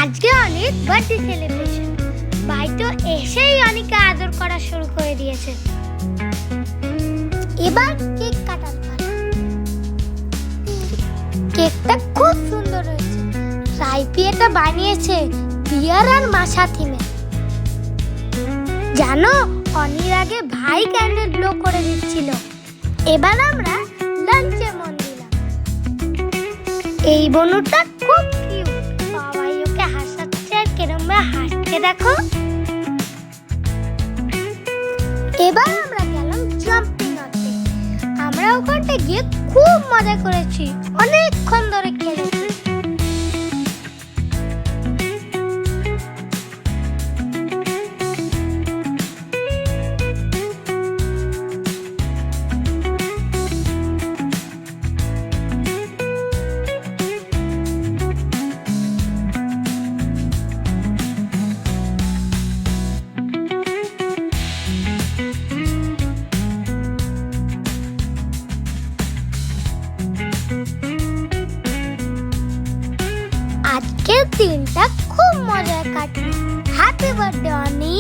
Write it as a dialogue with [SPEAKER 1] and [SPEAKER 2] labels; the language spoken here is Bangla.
[SPEAKER 1] আজকে অনেক বার্থডে সেলিব্রেশন। ভাই তো এসেই অনেককে আদর করা শুরু করে দিয়েছে। এবার কেক কাটার পালা। কেকটা খুব সুন্দর হয়েছে। রাইপি এটা বানিয়েছে বিয়ার আর মাশা থিমে। জানো, অনির আগে ভাই ক্যান্ডেল ব্লো করে দিচ্ছিল। এবার আমরা লাঞ্চে মন দিলাম। এই বনুটা খুব কিউট। বাবাই ওকে হাসাচ্ছে আর কেরম ভাবে হাসছে দেখো। এবার আমরা গেলাম জাম্পিং আউটে। আমরা ওখানটা গিয়ে খুব মজা করেছি, অনেকক্ষণ ধরে খেলেছি। আজকের দিনটা খুব মজার কাটলো। হ্যাপি বার্থডে অনি।